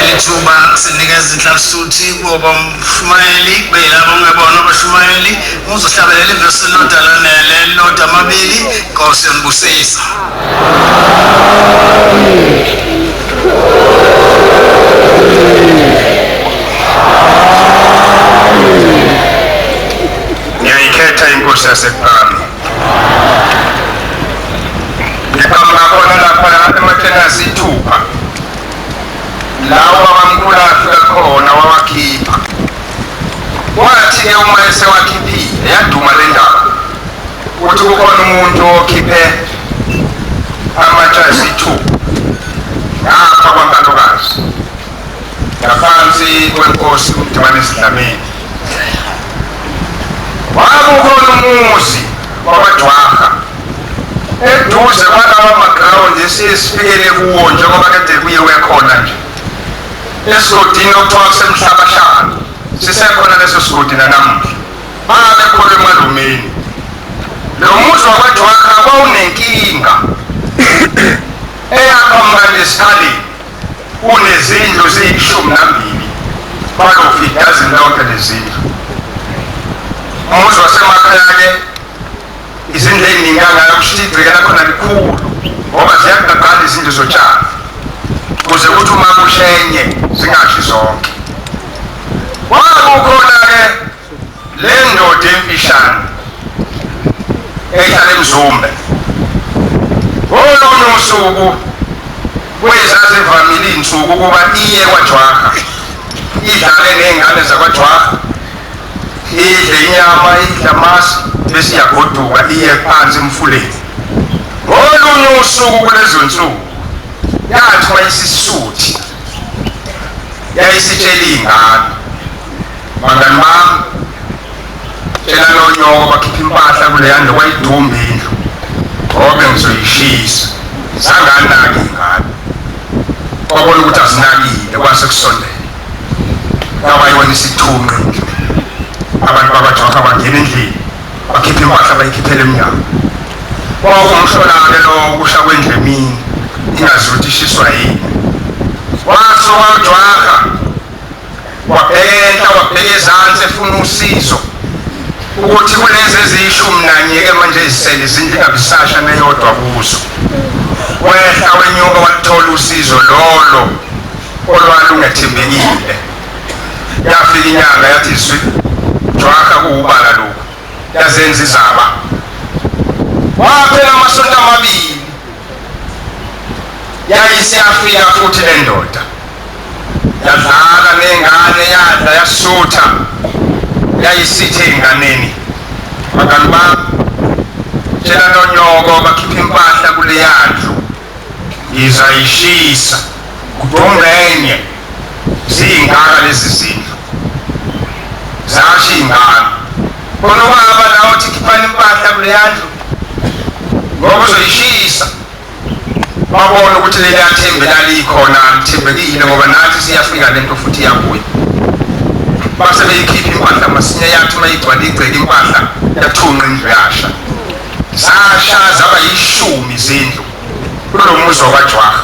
Lithuba sinikeza inhlasuthi kuba umshumayeli beyilabo ngebona abashumayeli uzohlabelela ivesi elilodwa lanele elilodwa amabili Nkosi yonibusisa. Ngiyayikhetha inkosi yasePhakame. Ngikama ngabona lapha ematenasi ithupha. Lawa abamkhulu afika khona wawakhipha. Wathi-ke uma esewakhiphile yaduma le ndaba ukuthi kukhona umuntu okhiphe amatshasi ithupha ngapha kwaNkantolokazi ngaphansi kwenkosi uMdibaniso Dlamini. Wakukhona umuzi wakwaJwaha eduze kwalawa magrawundi esisifikele kuwo njengoba kade kuyiwe khona nje esigodini okuthiwa kusemhlabahlala sisekhona leso sigodi nanamuhla babekhona emalumeni. Lo muzi wakwaJwaha kwawunenkinga eyaqhamuka nesihaleni unezindlu ziyishumi-12 balofidazini lonke lezindlu. Umuzi wasemakhaya-ke izindlu ey'ningi kangaka kusho igcikela khona likhulu ngoba ziyaqaqala izindlu zotshani ukuze kuthi uma kushenye zingashi zonke. Kwakukhona-ke le ndoda emfishane ehlala eMzumbe. Ngolunye usuku kwezazivamile iy'nsuku ukuba iye kwaJwaha idlale ney'ngane zakwaJwaha, idle inyama, idle amasi bese iyagoduka iye phansi emfuleni. Ngolunye usuku kulezo nsuku yathi wayisisuthi yayisitshela iy'ngane, bangani bami tshela nonyoko bakhipha impahla kuleya ndlu kwayidumba indlu ngobe ngizoyishisa. Zanganaki iy'ngane kwabona ukuthi azinakile kwase kusondela kabayibona isithunqe endlini. Abantu bakwaJwaha bangena endlini bakhipha impahla bayikhiphela emnyango. Kwakumhlola-ke lo kusha kwendlu emini ingazi ukuthi ishiswa yini. Wasuka uJwaha wabheka wabheka ezansi efuna usizo ukuthi kulezi eziyishumi-1 manje ezisele izindlu ingabisasha neyodwa kuzo. Wehla wenyuka wathola usizo lolo olwalungethembekile. Yafika inyanga yathi zwi Jwaha kuwubala lokhu yazenza izaba. Waphela amasonto 2 yayisiyafika futhi le ndoda yadlala nengane yadla yasutha yayisithe ey'nganeni, bangani bami tshela nonyoko bakhipha impahla kuleya ndlu ngizayishisa kudongenye. Ziyingaka lezi zindlu zasho iy'ngane khona ubaba nawe uthi khiphani impahla kuleya ndlu ngoba uzoyishisa. Babona ukuthi leliya thembe lalikhona lithembekile ngoba nathi siyafika lento futhi iyabuya. Base beyikhipha impahla masinya yathi uma igcwala igceke impahla yathunqa indlu yasha. Zasha zaba 10 izindlu kulo muzi wakwaJwaha.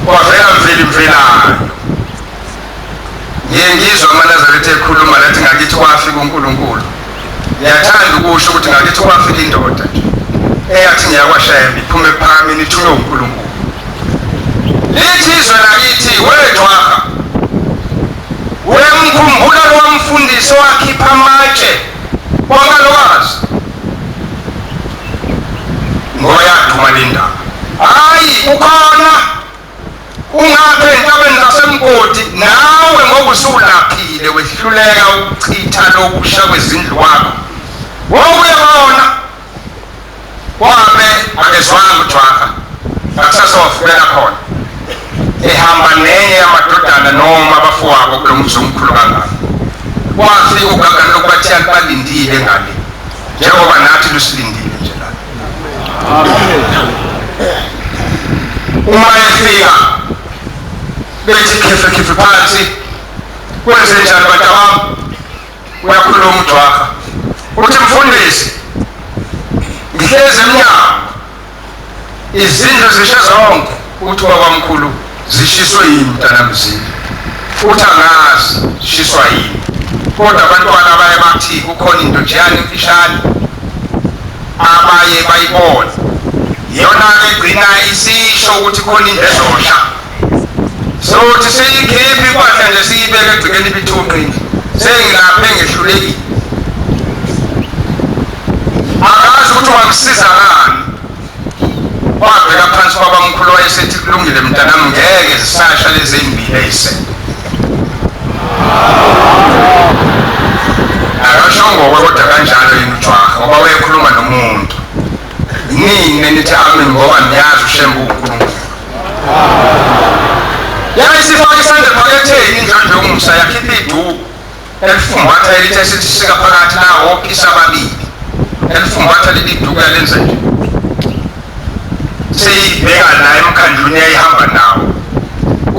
Kwavela mvelayo ngiyengizwa amaNazaretha ekhuluma lathi ngakithi kwafika uNkulunkulu. Ngiyathanda ukusho ukuthi ngakithi kwafika indoda eyathi ngiyakwashayembe iphume ephakameni ithunywe uNkulunkulu. Lithi izwe lakithi weJwaha uyamkhumbula lo mfundisi owakhipha amatshe kwaNkantolokazi? Ngoyaduma le ndaba. Hayi ukhona ungaphe entabeni zaseMgodi nawe ngoba usulaphile wehluleka ukuchitha lokusha kwezindlu wakho. Wokuyabona wabe akezwanga uJwaha akusasa wafukela khona ehamba nenye yamadodana noma abafowabo kulo muzi omkhulu kangaka. Wafika ugagana lokubathi balindile ngale njengoba nathi lusilindile nje la. Uma efika bethi khife phansi kwenze njani bantabami? Uyakhuluma uJwaha uthi mfundisi ngihlezi emnyango izindlu zishe zonke uthi babamkhulu zishiswe yini mntanamzini uthi angazi zishiswa yini kodwa abantwana baye bathi kukhona into njani emfishane abaye bayibona yona-ke gcina isisho ukuthi khona into ezosha sothi siyikhiphe impahla nje siyibeke egcikeni ibithunqini sengilaphe ngehlulekile akazi ukuthi wangisiza ngani wabheka phansi kwabamkhulu wayesethi kulungile mntanami ngeke zisasha lezi ey'mbili ey'sele akashongokwe kodwa kanjalo yini uJwaha ngoba wayekhuluma nomuntu nini nithi ami ngoba niyazi ushembe uNkulunkulu yayisifaka isandla phaketheni indlondlo yomusa yakhipha iduku elifumbatha elithe sithi sika phakathi nawo phisa ababili elifumbatha leli duku yalenza nje seyibheka naye emkhandluni yayihamba nawo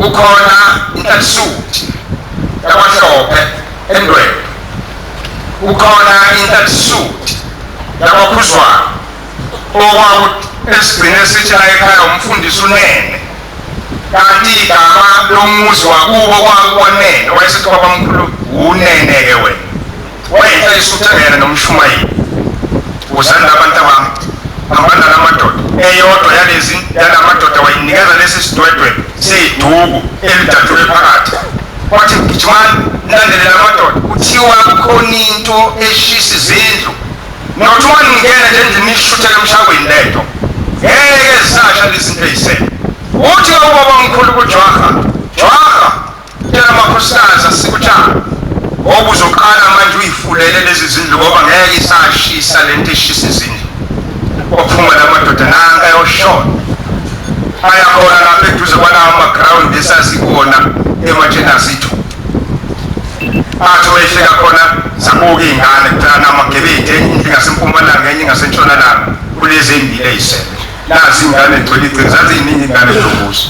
ukhona intalisuthi yabahlophe endwele ukhona intalisuthi yabakhuzwayo okwakuthi esigcine sithi la ekhaya umfundisi uNene kanti igama lomuzi wakubo kwakuwanene wayesithi kwabamkhulu unene-ke wena wayintalisuthi engena nomshumayeli uzanda abantu hambana namadoda eyodwa yalamadoda wayinikeza lesi sidwedwe seyiduku elidatshulwe phakathi wathi gijimani nilandelela amadoda kuthiwa kukhona into eshisa izindlu nokuthi uma ningena nje endlini nishuthele emshakweni lento ngeke zisasha lezi zinto ey'sele uthi ubabamkhulu kuJwaha tshela amakhosikazi asikutshana ngoba uzoqala manje uyifulele lezi zindlu ngoba ngeke isashisa lento eshisa izindlu waphuma lamadoda nanka ayoshona ayakhona lapha eduze kwalawo amagrawundi esasikuwona emajenasi ithu athi wayefika khona zabuka iy'ngane kuthana namagebethe indlu ngasempumalanga enye ngasentshonalanga kulezi ey'mbili ey'sele nazi iy'ngane egcwele icini zazi iy'ningi iy'ngane ezobuso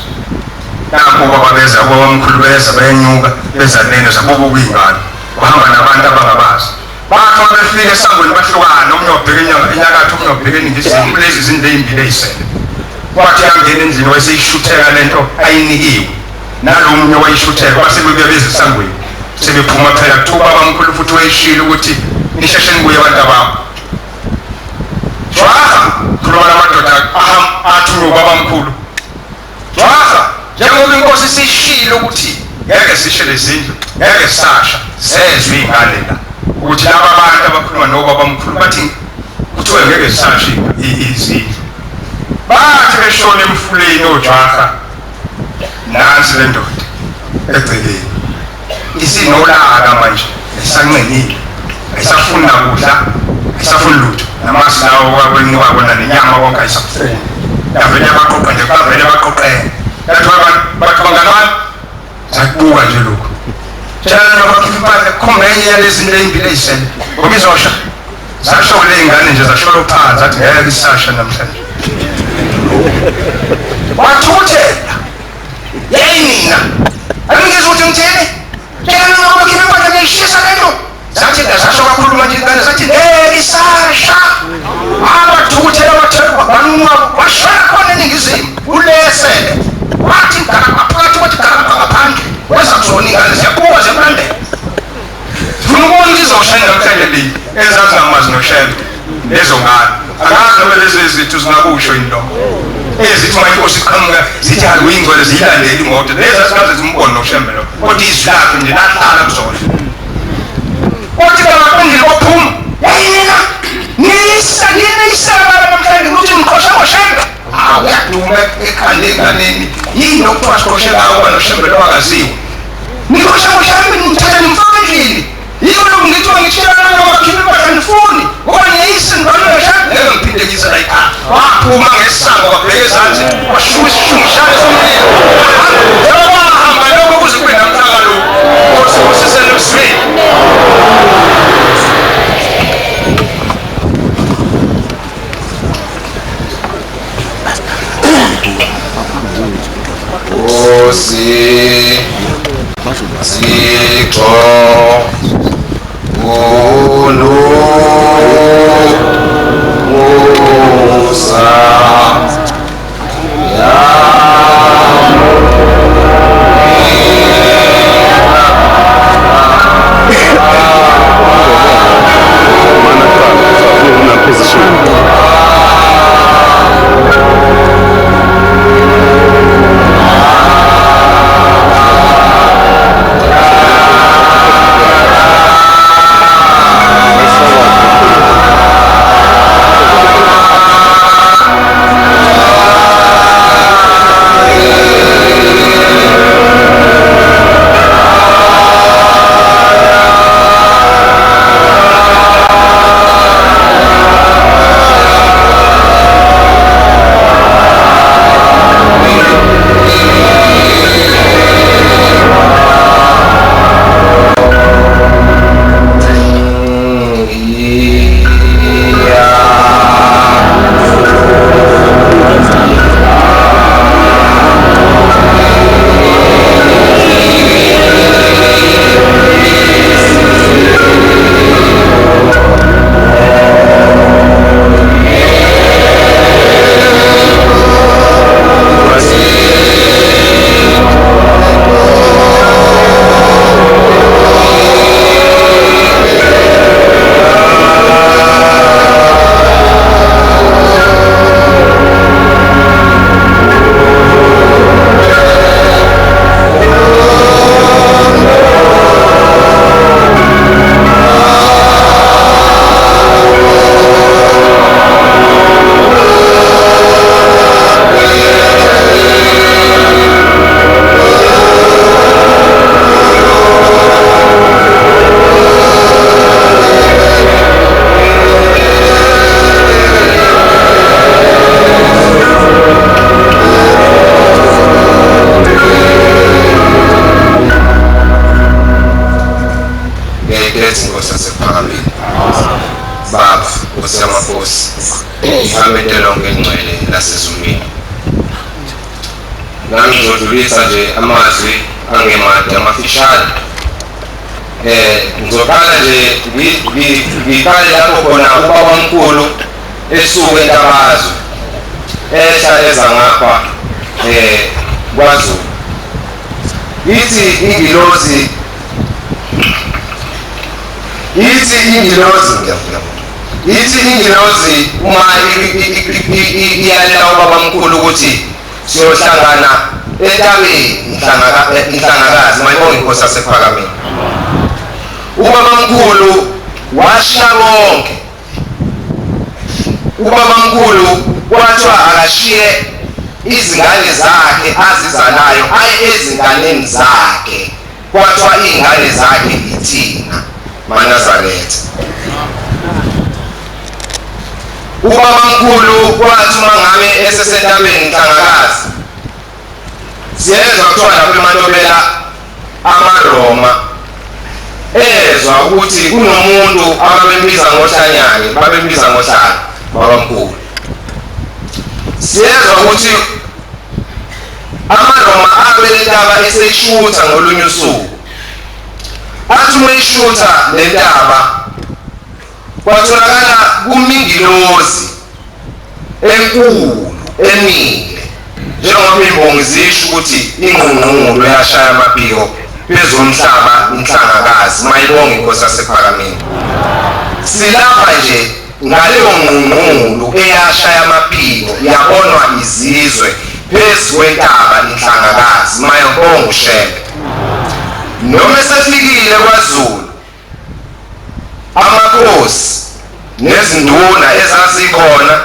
nakuba babeza kwabamkhulu beza bayenyuka beza nene zabubuka iy'ngane bahamba nabantu abangabazi bathi bafika esangweni bahlukana omunye wabheka enyakatho omunye wabheka eningizimu kulezi zindlu ey'mbili ey'sele wathi yangena endlini wayeseyishutheka lento ayinikiwe nalo munye wayishutheka basebebuya beza esangweni sebephuma phela kuthiwa babamkhulu futhi wayishilo ukuthi nisheshe nibuye abantu ababo Jwaha khuluma namadoda athume ubabamkhulu Jwaha njengoba inkosi sishilo ukuthi ngeke sishe lezindlu ngeke sisasha zezwe iy'ngane la ukuthi laba abantu abakhuluma nobabamkhulu bathi kuthiwe ngeke zisashe izindlu bathi beshona emfuleni oJwaha nansi le ndoda egcekeni isinolaka manje esancenile ayisafuni nakudla ayisafuni lutho namasi lawo wakwenwakona nenyama konke ayisafuni yavele yabaqoqa nje bavele baqoqene yathi bathi banganani zakubuka nje lokhu tshela nobakhipha impahla khomba enye yalezi zinto ey'mbili ey'sele ngoba izosha zasho le y'ngane nje zasholo phansi athi ngeke isasha namhlanje wathukuthela yeyi mina angingizwa ukuthi ngithini tshela nobakhipha impahla ngiyishisa lento zathi zasho kakhulu manje ingane zathi ngeke isasha abathukuthela washona khona eningizimu ulesele wathi phakathi kwathi ngaphandle weza kuzona ingane ziyabuka ziyamlandela funa ukubona izosha namhlanje leyi ezazi ngamazi noshembe lezo ngane akazi nobe lezi zithu zingakusho into ezithi uma inkosi iqhamuka zithi hayi uyingcwele ziyilandele imoto lezi azikaze zimbone noshembe lo kodwa izwi lakhe nje lahlala kuzona uthi bangaqondile baphuma yayina niyisabala namhlanje ukuthi ngiqosha ngoshembe uyaduma ekhanda enganeni yini okuthiwa siqoshelayo ngoba noshembe lo akaziwa niqosha ngoshembe nimthatha nimfaka endlini yiyo lokhu ngithiwa ngitshelana nobakhipha impahla ndifuni ngoba niyayisa ngibalo noshembe ngeke ngiphinde ngise la ekhaya waphuma ngesango wabheka ezansi washuba isishungishane somlilo wahamba lokho kuze kube namhlaka lokhu osibusisele emsweni Sixo Musa ePhalamende lonke elingcwele lasezulwini. Nami ngizodlulisa nje amazwi angemade amafishane. Ngizoqala nje ngiqale lapho khona ubabamkhulu esuke eNtabazwe ehla eza ngapha kwaZulu. Ithi ingilozi uma iyalela ubabamkhulu ukuthi siyohlangana entabeni inhlangakazi mayibonge inkosi yasePhalamende. Ubabamkhulu washiya konke. Ubabamkhulu kwathiwa akashiye izingane zakhe azizalayo aye ezinganeni zakhe. Kwathiwa izingane zakhe ithina maNazaretha. Ubabamkhulu kwathi uma ngabe esesentabeni inhlangakazi siyezwa kuthiwa lapho eMantobela amaRoma ezwa ukuthi kunomuntu ababembiza ngoHlanyane babembiza ngoHlanya babamkhulu. Siyezwa ukuthi amaRoma abelentaba eseyishutha ngolunye usuku. Athi uma ishutha lentaba kwatholakala kumingilozi enkulu emile njengoba imbongi zisho ukuthi ingqungqulo yashaya amaphiko phezu komhlaba inhlangakazi mayibonge inkosi yasePhalamende. Silapha nje ngaleyo ngqungqulo eyashaya amaphiko yabonwa izizwe phezu kwentaba inhlangakazi mayibonge uShembe. Noma esefikile kwaZulu amakhosi nezinduna ezazikhona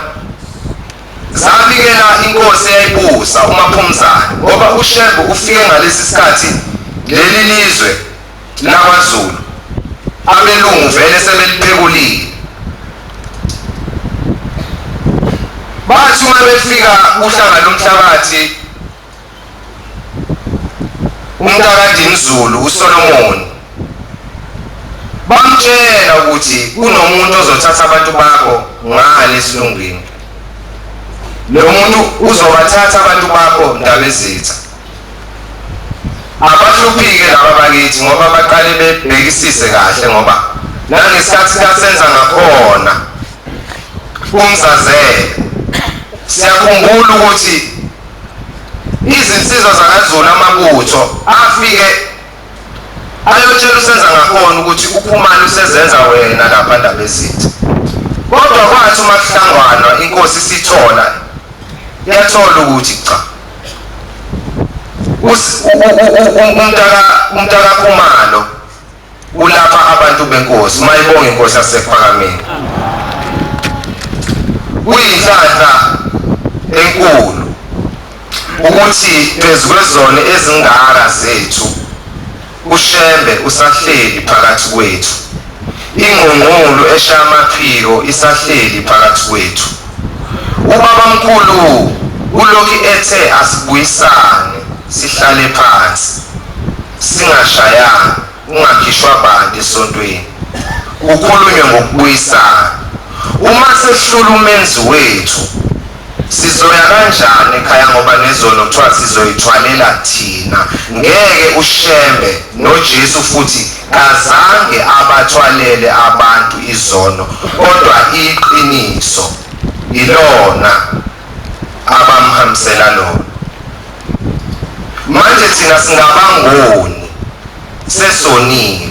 zabikela inkosi eyayibusa uMaphumzane ngoba uShembe ufike ngalesi sikhathi leli lizwe lakwaZulu abelungu vele sebeliphekulile. Bathi uma befika kuhlanga lomhlabathi uMntakadinizulu uSolomon bamtshela ukuthi kunomuntu ozothatha abantu bakho ngale esilungwini. Lo muntu uzobathatha abantu bakho Ndabezitha. Abahluphike laba bakithi ngoba baqale bebhekisise kahle ngoba nangesikhathi kasenza ngakhona uMzazele siyakhumbula ukuthi izinsizwa zakaZulu amabutho afike ayotshela usenza ngakhona ukuthi uPhumani usezenza wena lapha Ndabezitha. Kodwa kwathi uma kuhlanganwa inkosi sithola yathola ukuthi cha umntaka Khumalo ulapha abantu benkosi mayibonge inkosi yasePhalamende. Kuyinhlanhla enkulu ukuthi phezu kwezone ezingaka zethu uShembe usahleli phakathi kwethu. Ingqungqulo eshaya amaphiko isahleli phakathi kwethu. Ubabamkhulu ulokhu ethe asibuyisane sihlale phansi singashayana ungakhishwa bantu esontweni kukhulunywe ngokubuyisana. Uma sehlula umenzi wethu sizoya kanjani ekhaya ngoba nezono kuthiwa sizoyithwalela thina. Ngeke uShembe noJesu futhi kazange abathwalele abantu izono kodwa iqiniso ilona abamhambisela lona. Manje thina singabangoni sesonile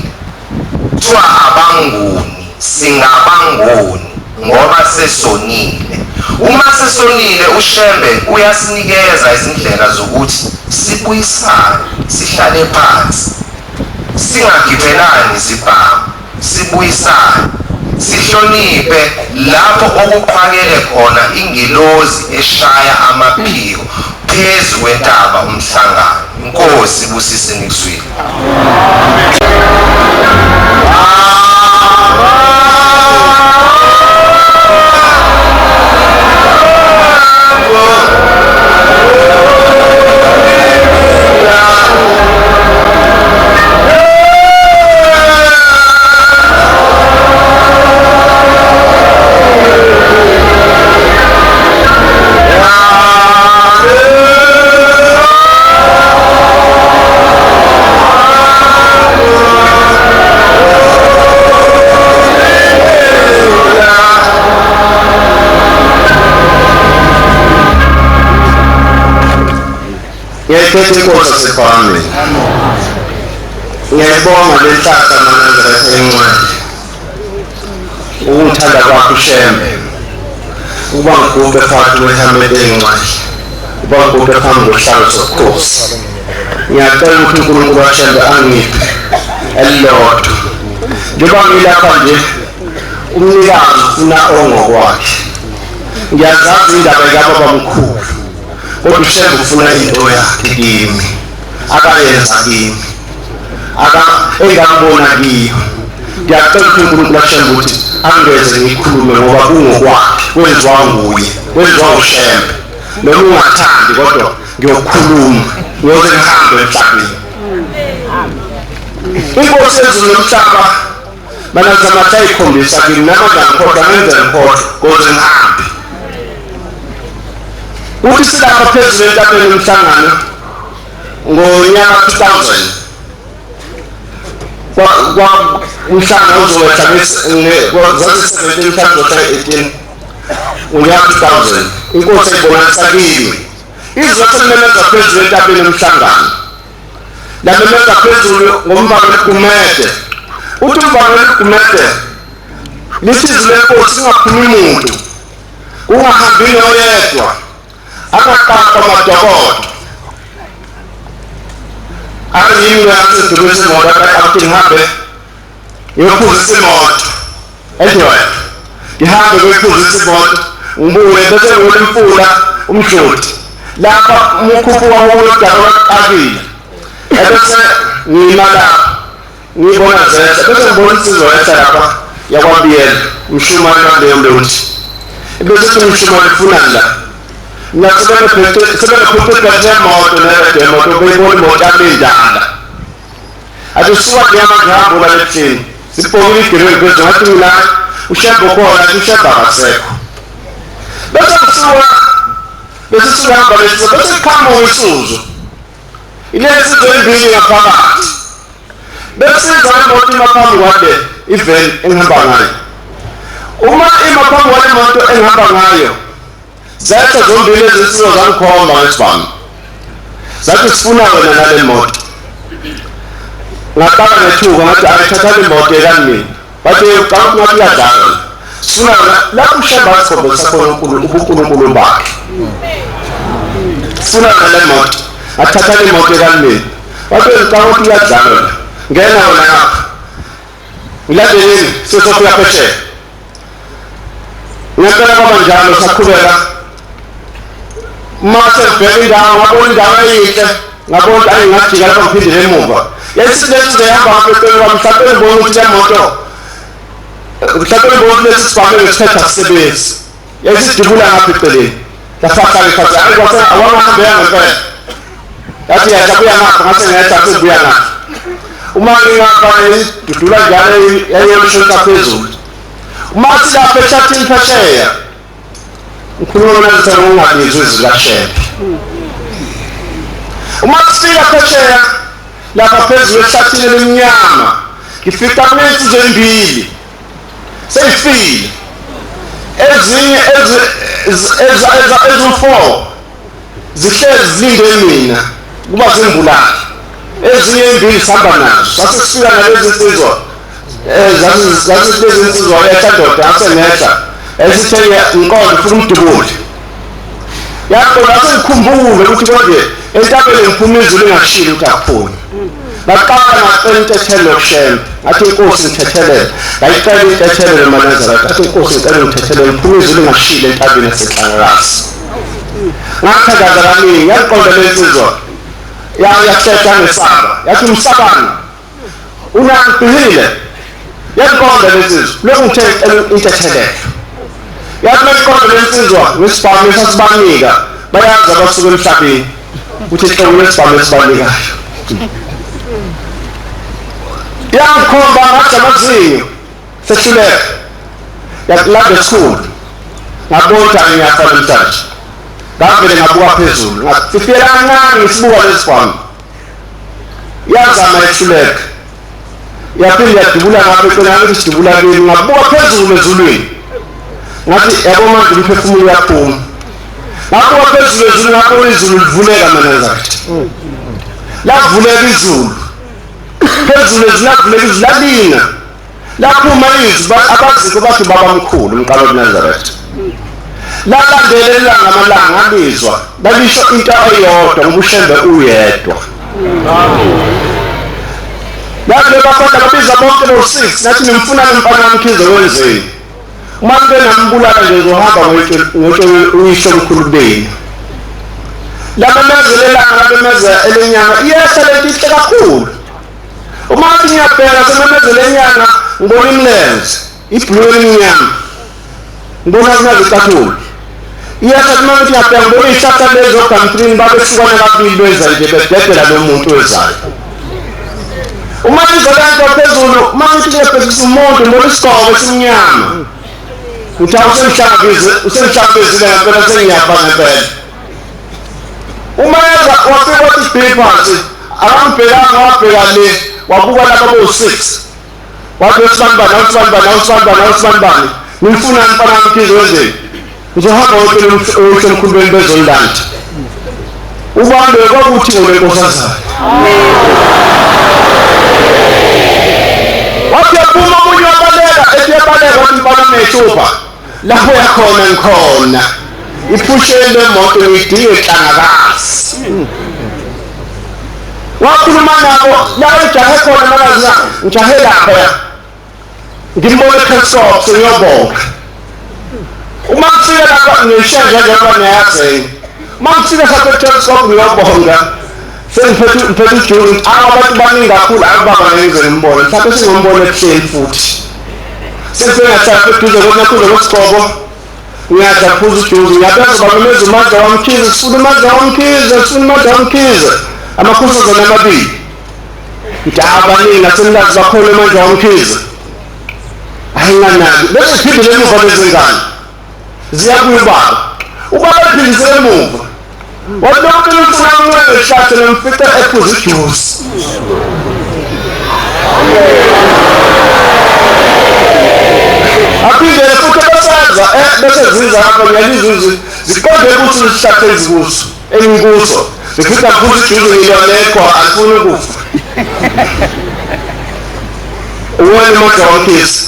kuthiwa abangoni singabangoni ngoba sesonile. Uma sesonile uShembe uyasinikeza izindlela zokuthi sibuyisane sihlale phansi singagibelani izibhamu sibuyisane sihloniphe lapho okuqhakele khona ingilozi eshaya amaphiko phezu kwentaba umhlangano. Inkosi ibusise nikuzwile. ngiyayithetha inkosi yaseFarming. Ngiyayibonga le nhlahla Manazareth encwadi ukungithanda kwakho uShembe ukuba ngigubhe phakathi kwehameli encwadi ukuba ngigubhe phambi kohlalo sobukhosi. Ngiyacela ukuthi uNkulunkulu waShembe angiphe elilodwa njengoba ngilapha nje umnikazi ufuna ongokwakhe. Ngiyazazi indaba yakababamkhulu kodwa uShembe ufuna into yakhe kimi akayenza kimi engakubona kiyo. Ngiyacela ukuthi uNkulunkulu waShembe ukuthi angeze ngikhulume ngoba kungokwakhe kwenziwa nguye kwenziwa uShembe noma ungathandi kodwa ngiyokhuluma ngiyoze ngihambe emhlabeni. Inkosi yezulu nomhlaba banazamata ikhombisa kimi namandla ngikhohlwa ngenze ngikhohlwa ukuze ngihambe. Uthi silapha phezulu entabeni yomhlangano ngonyaka 2000 umhlangano uzowetha ngo-17 unyaka 2000 inkosi ayibonisa kimi izothi limemeza phezulu entabeni yomhlangano lamemeza phezulu ngomvangelo Gumede. Uthi umvangelo Gumede lithi izwi lenkosi lingaphumi muntu kungahambi noyedwa akaqapha amadokodo ayini yasedurisa imoto akathi ngihambe ngiyophuzisa imoto edwet ngihambe ngiyophuzisa imoto ngibuye bese ngiyole imfula umhloti lapha umukhuphuka wodaba akabili ebese ngima lapha ngibona zesa bese ngibona insizwa yetha lapha yakwabiyela umshumane waleyo mlonti ebese umshumane ufunani la ngiyasebenzela phephe moto nemoto beyibona imoto abendala adusuka nyama ngihamba balethini sibonile igireni phezulu ngathi mina uShembe khona uShembe akasekho bese sihamba bese khamba ngosuzu ilezi zombili ngaphakathi bese imoto imaphambi kwade ivan engihamba ngayo uma imaphambi kwale moto engihamba ngayo zathi zombili ezisizo zangikhomba ngesibhamu zathi sifuna wena nale moto ngaqala ngethuka ngathi ayithatha le moto ekanini bathi uqala ngathi uyadlala sifuna lapho uShembe asikhombisa khona uNkulunkulu bakhe sifuna le moto athatha le moto ekanini bathi uqala ngathi uyadlala ngena wena lapha ngilandeleni sesofika phesheya ngiyacela kwaba njalo saqhubeka mase bheka indawo ngabona indawo eyinhle ngabona ayingajika lapho ngiphindele emuva yesilenze yahamba ngaphethe kwami mhlawumbe ngibona ukuthi le moto mhlawumbe ngibona ukuthi lesi sibhame ngesikhathi asisebenzi yesidubula ngapha eceleni yafaka ngiphatha ayikwase awangahamba ngempela yathi yabuya ngapha ngase ngiyetha sebuya ngapha uma ngingapha idudula njalo yayemshonta phezulu uma silapha echathini phesheya ukhuluma nathi ngingabizwa izwi laShembe uma sifika phesheya lapha phezulu ehlathini elimnyama ngifika kunezinsizwa ezimbili seyifile ezinye ezi-4 zihlezi zilinde mina kuba zimbulali ezinye ezimbili sihamba nazo sasifika nalezi nsizwa lezi nsizwa yetha ndoda asenetha esithenge inkonzo futhi umdubuli yaqola sengikhumbule ukuthi konje entabeni ngiphuma izulu ngashilo ukuthi akuphuni ngaqala ngacela intethelo yokuShembe ngathi inkosi ngithethelele ngayicela intethelo Manazareth ngathi inkosi ngicela ngithethelele ngiphuma izulu ngashilo entabeni yaseNhlangazi ngakhadaza kaningi yaqonda lensizwa yahleka ngesaba yathi umsabani unangibhilile yaqonda lensizwa lokhu ngithela intethelo yathi maqonda lensizwa ngesibhamu esasibanika bayazi abasuka emhlabeni ukuthi ihlobo lesibhamu esibanikayo yangikhomba ngathi amazinyo sehluleka yakulanda esikhulu ngabona ngiyafa namhlanje ngavele ngabuka phezulu ngafifela kancane ngisibuka lesibhamu yazama ehluleka yaphinde yadubula ngapha eceleni ngathi sidubula kimi ngabuka phezulu ezulwini ngathi yabo manje umphefumulo uyaphuma Ngakho phezulu ezulu ngakho izulu livuleka Nazareth. Lavuleka izulu. Phezulu ezulu lavuleka izulu lalina. Laphuma izwi abaziko bathi babamkhulu umqalo Nazareth. Lalandelela ngamalanga alizwa. Balisho into eyodwa ngobushembe uyedwa. Lapho bafana babiza bonke lo6 nathi nimfuna umfana wamkhize wenzeni. Uma nginambulala nje uzohamba ngoyisho omkhulu beni. Labamezela elenyanga iyehla lentihle kakhulu. Uma ngiyabheka sememezela lenyanga ngibona imlenze ibhlue emnyama. Ngibona kunazicathulo. Iyehla uma ngiyabheka ngibona ihlahla lezo country babehlukana kabili benza nje bededela lo muntu wezayo. Uma ngizolanto phezulu uma ngithi ngiyabhekisa umuntu ngibona isigqoko esimnyama. Uthawuse usemhlabezile ngempela sengiyafa ngempela. Uma yeza wafika wathi bhiphansi akambhekanga wabheka le wabuka laba bo6 wathi usibani ngimfuna umfana wamkhize wenzeni ngizohamba wonke emkhulubeni bezolanda ubambe kwakuthi ngolenkosazana wathi yaphuma omunye wabaleka ethi yabaleka wathi mfana methupha lapho yakhona ngikhona iphushele lemoto ngidinge inhlangakazi wakhuluma nabo la ejahe khona makazi ngijahe lapha ngimbone ekhesop sengiyobonga uma ngifika lapha ngishenje njengoba niyazi uma ngifika lapha ekhesop ngiyobonga sengiphethe ujuni abantu baningi kakhulu akubaba ngenze ngimbone mhlawumbe singombone ebuhleni futhi sengathapha eduze konakulo kwesigqoko ngiyadaphuza ujuzi ngiyabeza bamemeza uMandla wamkhize sifuna uMandla wamkhize amakhosazana amabili ngithi abaningi nasemlazi bakhona uMandla wamkhize ayinganaki bese siphindele emuva lezingane ziyakuba ubaba ephindisele emuva wadonke umfana weshathe lemfica ephuza ujuzi aphindele futhi basaza bese ziza lapha ngiyalizwe ziqonde ukuthi isihlahla ezikuso engikuso zifika futhi ujuzi ngiyonekho afuna ukufa uwena uMandla wamkhize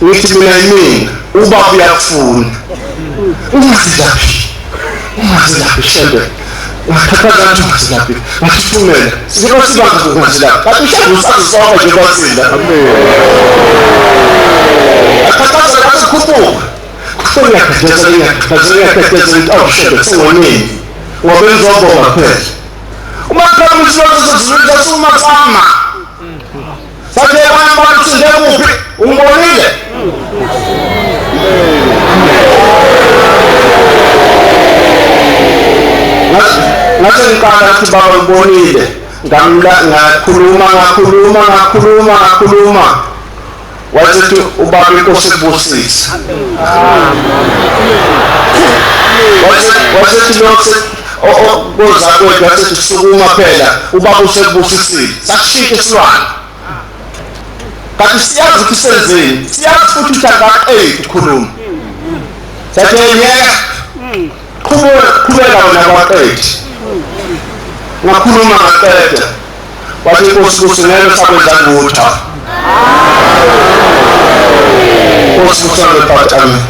ngithi mina yini ubaba uyakufuna ungazilaphi shembe ngakhathaza nje ungazilaphi ngathumela sikosibanga ungazilaphi kanti shembe usazisoka nje kwasinda akhathaza kakhulu kuhlangakhatheza ngiyakhatheza into awushembe sengonini ngoba ngizobonga phela uma khona usilozo sizulisa sumasama sathe abantu sinde kuphi ungibonile ngathi ngiqala ukuthi baba ngibonile ngakhuluma wathi ubaba inkosi ekubusisa wathi lokho kozakwethu wathi sukuma phela ubaba usekubusisile sakushintsha isilwane kanti siyazi ukuthi senzeni siyazi futhi ukuthi aka8 khuluma sathi yeka qhubeka wena kwa8 ngakhuluma ngaqeda wathi inkosi ngeke sakwenza lutho Nkosi kusale phansi amen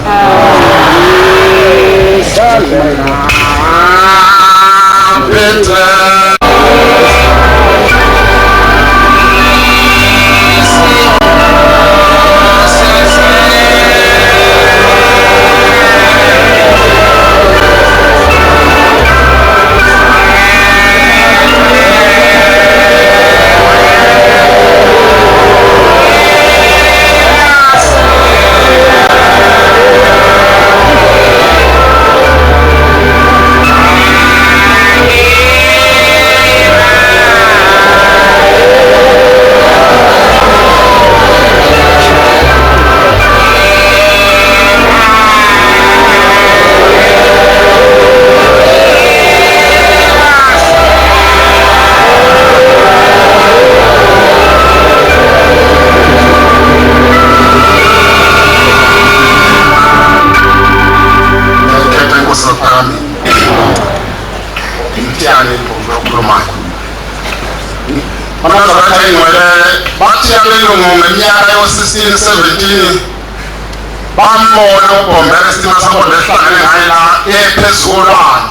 yami imtiyane ngokukhulumayo abazalwane ingcwele bathi abelungu ngeminyaka yo-1617 bambona uBombela isitima sabona ehlangene ngaye la ephezulu kolwandle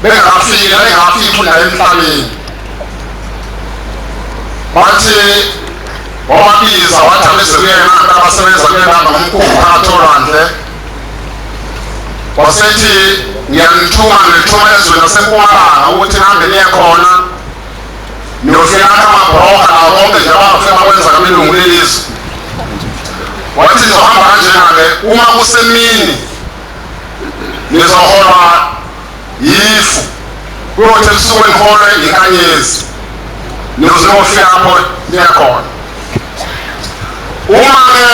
bengafiki la emhlabeni bathi wababiza wathi abezekuyena abasebenza kulelanga ngomkhulu phakathi olwandle wasethi ngiyalithuma ezweni lasempumalanga ukuthi nihambe niye khona niyofika amabhuroka nawo bonke nje abafika bakwenza kabelungu lelizwe wathi nizohamba kanjena-ke uma kusemini nizoholwa yifu kuyothi ebusuku niholwe inkanyezi niyofika lapho niye khona uma-ke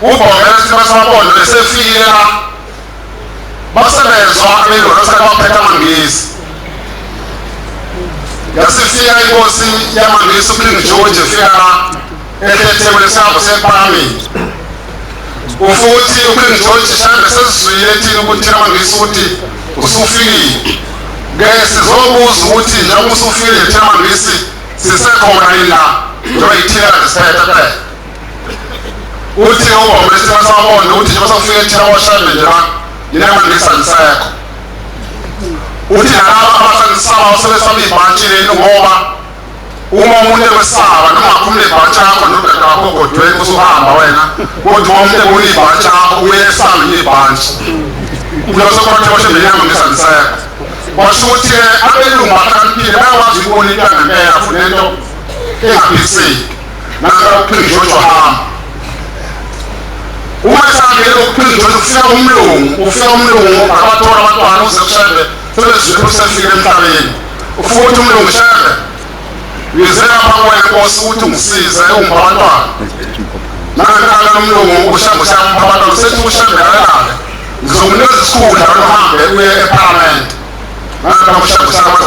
uBombela isitima sabona besefikile la basebenzwa abelungu asebaphethe amangisi yasifika inkosi yamangisi uKing George efika ekhethekweni sabo sephalamende ufuthi uKing George shambe sesizwile thina ukuthi amangisi ukuthi usufikile ngeke sizobuza ukuthi njengoba usufikile thina amangisi sisekhona yini la njengoba yithina siphethe phela uthi uBombela isitima sabona ukuthi njengoba sofike thina washambe nje la yinamangisi alisekho uthi nalaba abasalisaba basebesaba ibhantshi leli ngoba uma umuntu ekwesaba noma akhumule ibhantshi yakho nodada wakho godweni usuhamba wena kodwa uma umuntu ebona ibhantshi yakho uyesaba ibhantshi ulosokhothe kwashe yinamangisi alisekho washo ukuthi abelungu bahlakaniphile bayakwazi ukubona into yangempela futhi lento engaphiliseki naka uKing George wahamba uma esangele uKing George ufika umlungu abathola abantwana uze kushebe sebezwile usefike emhlabeni ufuna ukuthi umlungu shebe uyizela phambi kwenkosi ukuthi ungisize ungipha abantwana nakala umlungu ushambe ushamupha abantwana sethi ushebe ngalelale ngizomnikeza isikhundla uhambe uye ephalamende nakala ushambe ushamupha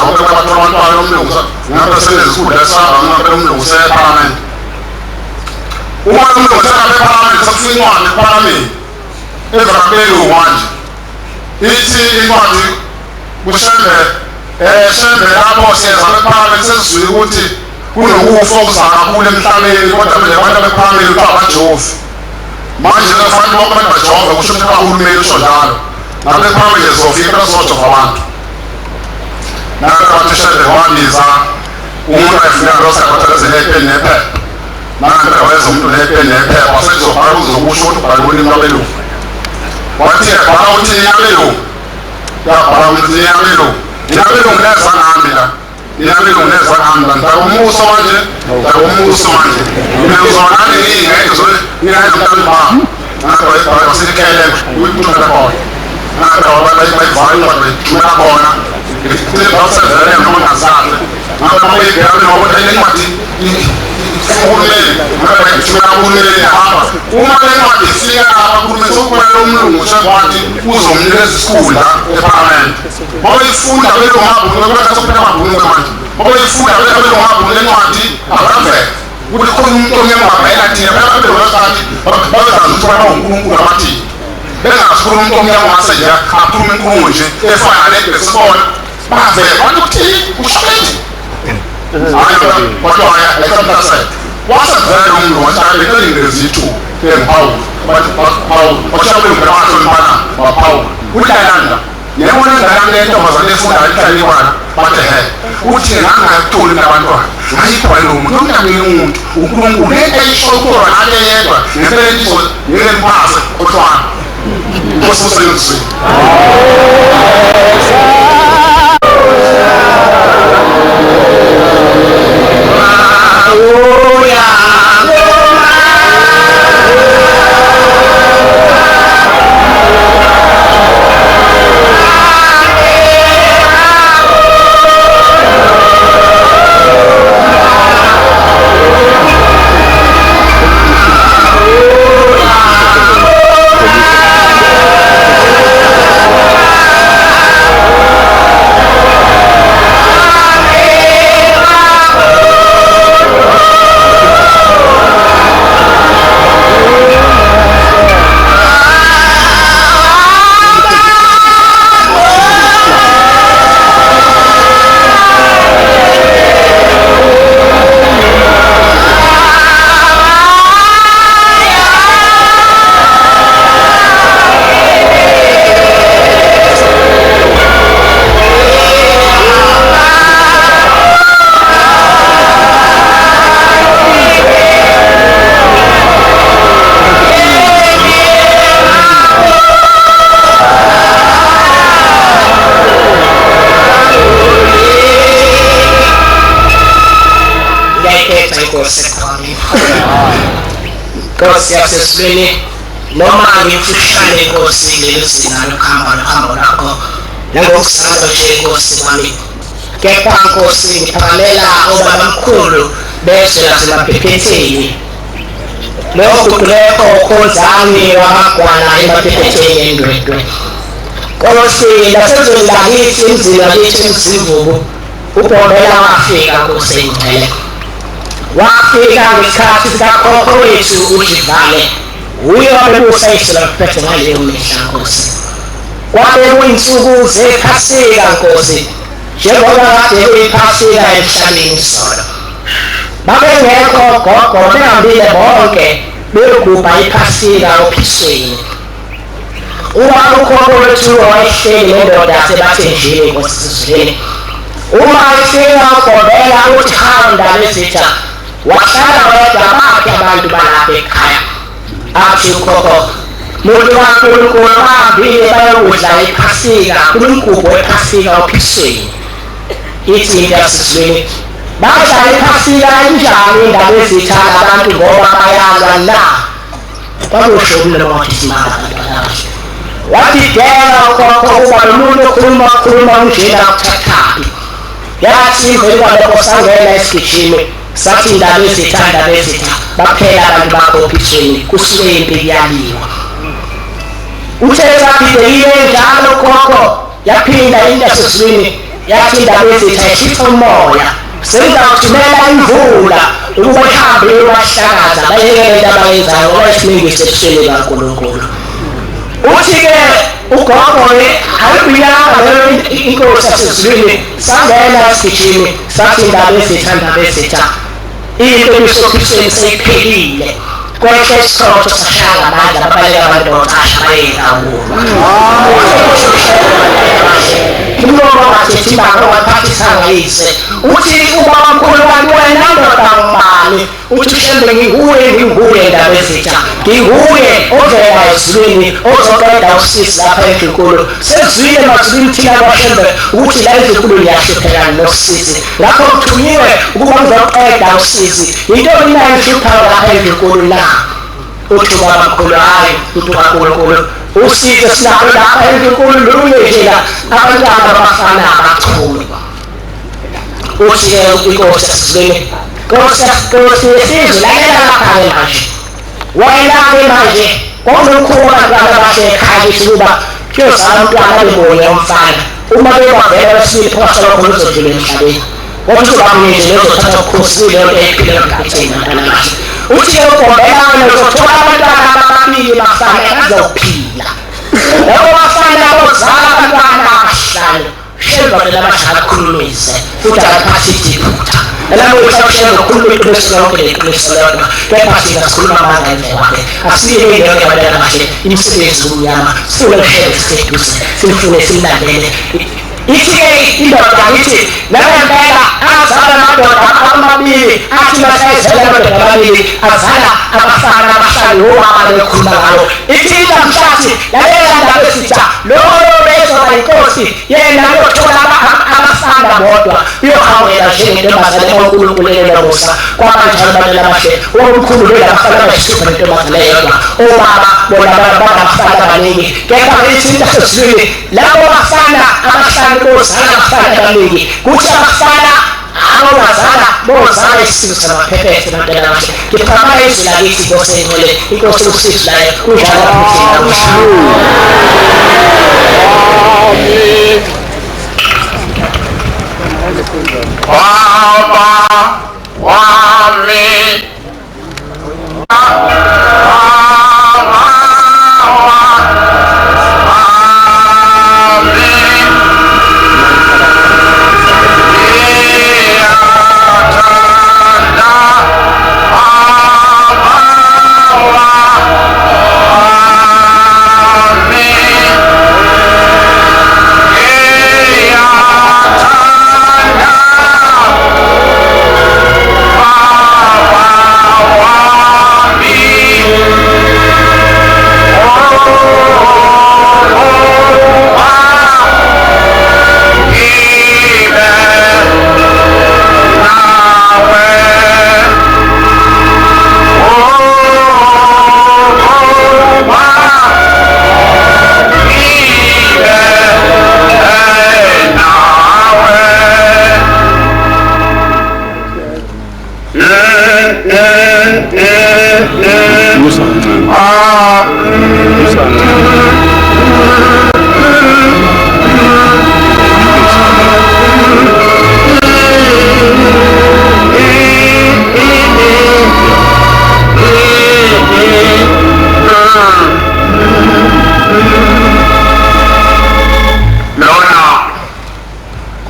abantwana umlungu ngabe senze isikhundla esihamba ngabe umlungu usephalamende uma umlungu sehambe ephalamende sekufika incwadi ephalamende evela kubelungu manje ithi incwadi kushembe lapho siyeza bephalamende sesizwile ukuthi kunokufa okuza kakhulu emhlabeni kodwa manje abantu bephalamende kuthiwa abajovi manje kufanele abantu bajove kusho ukuthi kahulumeni usho njalo nabephalamende zofika bezojova abantu nakathi shembe wabiza umuntu ayefika losekhothezele epeni nephepha nangabe weza umuntu nepeni nephepha wasezobhala kuzokusho ukuthi ubhale ulimi lwabelungu wathi bhala ukuthi yabelungu yabhala ukuthi yabelungu yabelungu neza nami la yabelungu neza nami la ngakumuso manje ngizonani ngingayizomntana bami nakho wasilikele uyithumela khona nakho bayivala bayithumela khona basevele noma ngazahle ngakho bayibhekane ngokuthi incwadi uhulumeni ngabe bayithumela uhulumeni hamba uma le ncwadi ifika lapha uhulumeni sokubaleka umlungu shekwathi uzomnikeza isikhundla ephalamende bayifunda belungu mabhunu bekubeka sokuphetha amabhunu manje bayifunda belungu mabhunu le ncwadi akavele ukuthi khona umuntu omnyama thina belungu ngathi babezazi ukuthi wena uNkulunkulu abathini bengazi ukuthi umuntu omnyama ngasenje akhuluma inkulumo nje efana nebhesibona bavele bathi ukuthini ushayeli kodwa ayikhamphasela wasevele umlungu wathi bekelingezi ithuba Paul washabela umnawakhe umbana waPaul ulayanda yabona ingane lentombazane efunda ihlaliwana bathe he uthi ngangayitholi nabantwana ngayibhala umuntu omntamini umuntu uNkulunkulu lento ayisho ukubona ngale yedwa ngempela lizo ngeke mpase ohlwana kususenzwe inkosi yasesibeni noma ngimfushane inkosi ngeluzinga lokuhamba lakho nangokusanda nje inkosi kwami kepha inkosi ngiphakamela obabamkhulu bezwe lasemaphephetheni lokuguleko khonzani wamagwana emaphephetheni endwedwe Nkosi nasezweni lakithi emzini wakithi eMzimvubu uBhombela wafika kusengcele wafika ngesikhathi sikakhokho wethu uJivale uye wabebusa isilo laphethe ngaleyo mihla Nkosi kwabe kuyinsuku zephasika Nkosi njengoba kade kuyiphasika emhlabeni solo babengekho gogo behambile bonke begubha iphasika ophisweni uma ukhokho wethu wayehleli nendoda yasebathenjini ngosizweni uma efika uBhombela uthi hamba lesitha wahlala wedwa bakhe abantu balapha ekhaya athi ukhokho muntu kaNkulunkulu bahambile bayokudla iphasika kunomgubho wephasika ophisweni ithi into yasizweni badla iphasika enjani indaba ezithanda abantu ngoba bayalwa na bakusho umlomo isimanga wathi dela ukhokho kuba nomuntu okhuluma unjena kuthathapi yathi imvelo lokho sangena esigijimi sathi indaba ezithanda bezitha baphela abantu bakho ophisweni kusuke impilo yaliwa uthe saphindile njalo ukhokho yaphinda into yasezweni yathi indaba ezitha ishisa umoya sengizawuthumela imvula ukuba ihambe iyobahlakaza bayekele into abayenzayo ngoba isiningi sebusweni kaNkulunkulu uthi-ke ugogo-ke ayibuyanga leyo inkosi yasezulwini sangena esigijimi sathi indaba ezitha into ebisophisweni seyiphelile kwehle isithoto sashaya ngamandla babaleka amadoda ashabayeka umlomo wathethi imbango waphathisanga yise uthi ubabamkhulu wami wena ndoda ngubani uthi mhlembe nginguye indaba ezitha nginguye ovela ezulwini ozoqeda usizi lapha eNkulunkulu sezwile mazulwini thina kwahlembe ukuthi la eNkulunkulu liyahluphekana nosizi ngakho kuthunyiwe ukuba ngizoqeda usizi into mina engihluphayo lapha eNkulunkulu na uthi ubabamkhulu hayi uthi uNkulunkulu usize sinalo lapha eNkulunkulu lunye nje la abantwana abafana abachume uthi inkosi yasezulwini Nkosi yesizwe lalela lapha manje wayelaphe manje kwamkhulu abantwana abasekhaya ukuba kuyozala umntwana bemoya umfana uma bekwavela wesibili phakathi kwakho uzodlula emhlabeni wathi ubamnje lezothatha ukukhosi lento ephila ngathini manje uthi uBhombela uzothola abantwana ababili bafana bazophila labo bafana bozala abantwana abahlanu sheba phela abashaka khulumise futhi akaphathi iphutha elabo isashela ukukhuluma iqiniso lonke leqiniso lodwa kepha singakhuluma amanga emvakhe asiye ngeke abantwana bashe imisebenzi umnyama sifuna ukushela iseduze sifune silandele ithi indoda ithi ngempela azala amadoda amabili athi masayizela amadoda amabili azala abafana abahlanu obaba bekhuluma ngalo ithi namhlathi lalela ndaba esitha lo bezoba inkosi yena uyothola abafana bodwa uyohawela njengentombazane kaNkulunkulu elomusa kwabanjalo abantu abahle omkhulu lelabafana abasithupha nentombazane yodwa obaba bona babafana abaningi kepha ithi into yasezulwini labo bafana abahlanu bozala abafana abaningi kuthi abafana abazala bozala isizwe samaphephethe bantwana abahle ngiphakama izwi lakithi inkosi engcwele inkosi usizo layo kunjalo Baba wami